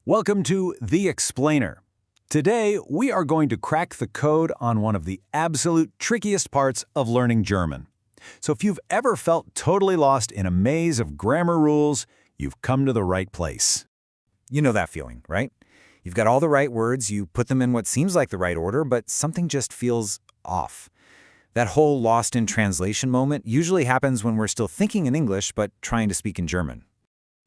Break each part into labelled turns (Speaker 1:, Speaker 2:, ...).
Speaker 1: Welcome to The Explainer. Today, we are going to crack the code on one of the absolute trickiest parts of learning German. So if you've ever felt totally lost in a maze of grammar rules, you've come to the right place.
Speaker 2: You know that feeling, right? You've got all the right words, you put them in what seems like the right order, but something just feels off. That whole lost in translation moment usually happens when we're still thinking in English but trying to speak in German.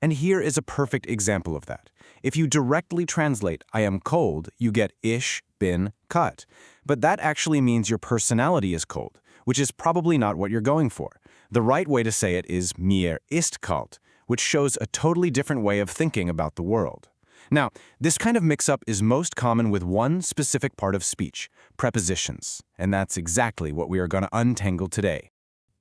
Speaker 3: And here is a perfect example of that. If you directly translate I am cold, you get ich bin kalt. But that actually means your personality is cold, which is probably not what you're going for. The right way to say it is mir ist kalt, which shows a totally different way of thinking about the world. Now, this kind of mix-up is most common with one specific part of speech, prepositions, and that's exactly what we are going to untangle today.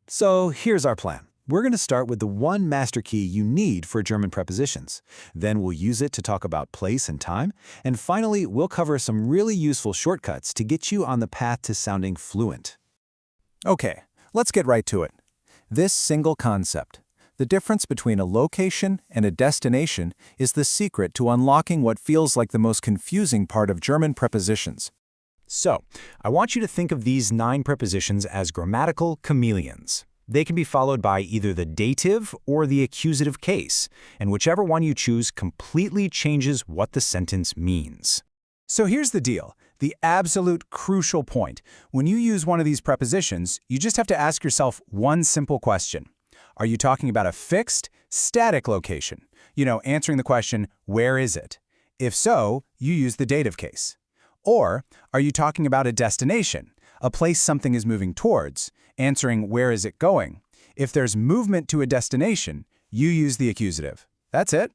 Speaker 1: So here's our plan. We're going to start with the one master key you need for German prepositions. Then we'll use it to talk about place and time. And finally, we'll cover some really useful shortcuts to get you on the path to sounding fluent. Okay, let's get right to it. This single concept, the difference between a location and a destination, is the secret to unlocking what feels like the most confusing part of German prepositions. So, I want you to think of these 9 prepositions as grammatical chameleons. They can be followed by either the dative or the accusative case, and whichever one you choose completely changes what the sentence means. So here's the deal, the absolute crucial point. When you use one of these prepositions, you just have to ask yourself one simple question. Are you talking about a fixed, static location? Answering the question, where is it? If so, you use the dative case. Or, are you talking about a destination, a place something is moving towards, answering where is it going? If there's movement to a destination, you use the accusative. That's it.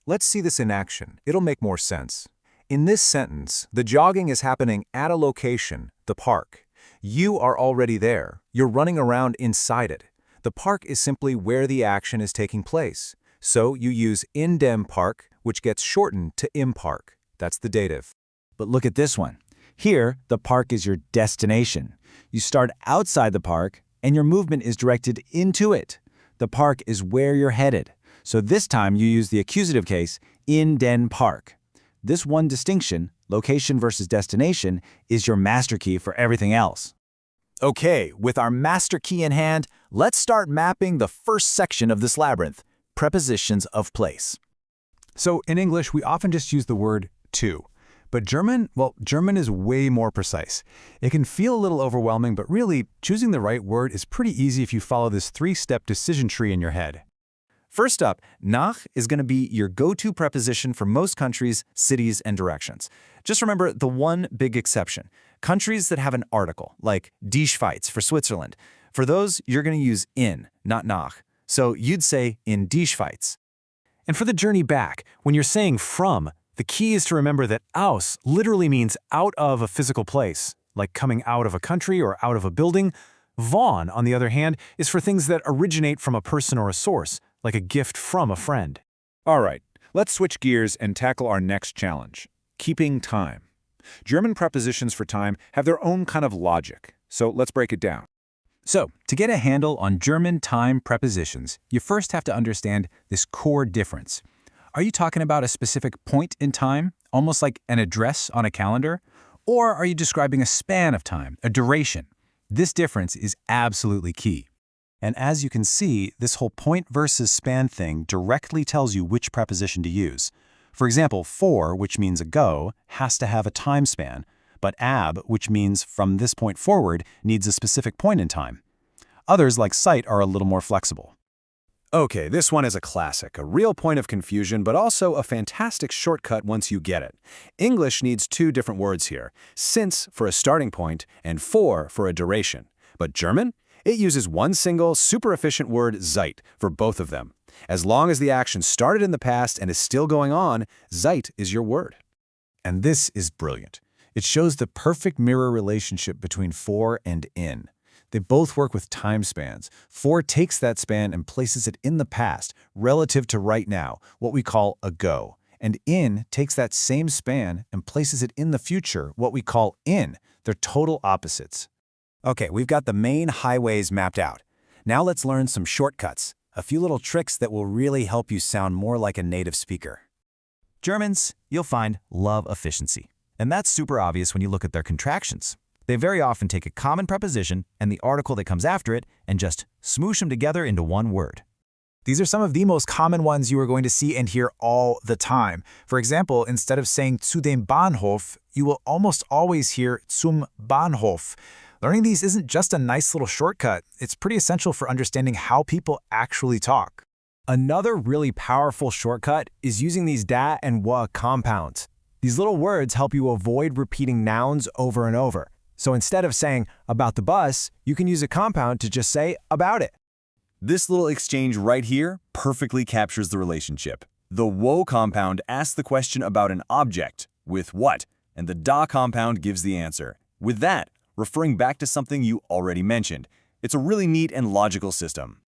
Speaker 1: Let's see this in action. It'll make more sense. In this sentence, the jogging is happening at a location, the park. You are already there. You're running around inside it. The park is simply where the action is taking place. So you use in dem Park, which gets shortened to im Park. That's the dative. But look at this one. Here, the park is your destination. You start outside the park, and your movement is directed into it. The park is where you're headed. So this time you use the accusative case, in den Park. This one distinction, location versus destination, is your master key for everything else. Okay, with our master key in hand, let's start mapping the first section of this labyrinth, prepositions of place.
Speaker 4: So in English, we often just use the word to. But German is way more precise. It can feel a little overwhelming, but really, choosing the right word is pretty easy if you follow this 3-step decision tree in your head.
Speaker 2: First up, nach is going to be your go-to preposition for most countries, cities, and directions. Just remember the one big exception. Countries that have an article, like die Schweiz for Switzerland. For those, you're going to use in, not nach. So you'd say in die Schweiz.
Speaker 4: And for the journey back, when you're saying from, the key is to remember that aus literally means out of a physical place, like coming out of a country or out of a building. Von, on the other hand, is for things that originate from a person or a source, like a gift from a friend.
Speaker 3: All right, let's switch gears and tackle our next challenge, keeping time. German prepositions for time have their own kind of logic, so let's break it down.
Speaker 1: So, to get a handle on German time prepositions, you first have to understand this core difference. Are you talking about a specific point in time, almost like an address on a calendar? Or are you describing a span of time, a duration? This difference is absolutely key. And as you can see, this whole point versus span thing directly tells you which preposition to use. For example, for, which means ago, has to have a time span, but ab, which means from this point forward, needs a specific point in time. Others, like seit, are a little more flexible.
Speaker 3: Okay, this one is a classic, a real point of confusion, but also a fantastic shortcut once you get it. English needs 2 different words here, since for a starting point and for a duration. But German? It uses one single, super efficient word, seit, for both of them. As long as the action started in the past and is still going on, seit is your word.
Speaker 1: And this is brilliant. It shows the perfect mirror relationship between for and in. They both work with time spans. For takes that span and places it in the past, relative to right now, what we call ago. And in takes that same span and places it in the future, what we call in. They're total opposites. Okay, we've got the main highways mapped out. Now let's learn some shortcuts, a few little tricks that will really help you sound more like a native speaker.
Speaker 2: Germans, you'll find, love efficiency. And that's super obvious when you look at their contractions. They very often take a common preposition and the article that comes after it and just smoosh them together into one word.
Speaker 5: These are some of the most common ones you are going to see and hear all the time. For example, instead of saying zu dem Bahnhof, you will almost always hear zum Bahnhof. Learning these isn't just a nice little shortcut. It's pretty essential for understanding how people actually talk.
Speaker 4: Another really powerful shortcut is using these da and wa compounds. These little words help you avoid repeating nouns over and over. So instead of saying about the bus, you can use a compound to just say about it.
Speaker 2: This little exchange right here perfectly captures the relationship. The wo compound asks the question about an object, with what, and the da compound gives the answer, with that, referring back to something you already mentioned. It's a really neat and logical system.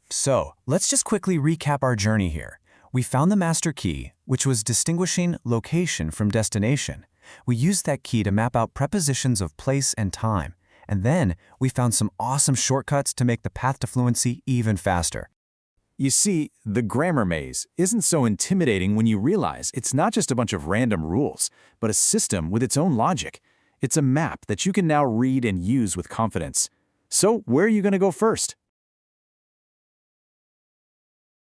Speaker 4: So, let's just quickly recap our journey here. We found the master key, which was distinguishing location from destination. We used that key to map out prepositions of place and time. And then, we found some awesome shortcuts to make the path to fluency even faster.
Speaker 1: You see, the grammar maze isn't so intimidating when you realize it's not just a bunch of random rules, but a system with its own logic. It's a map that you can now read and use with confidence. So, where are you going to go first?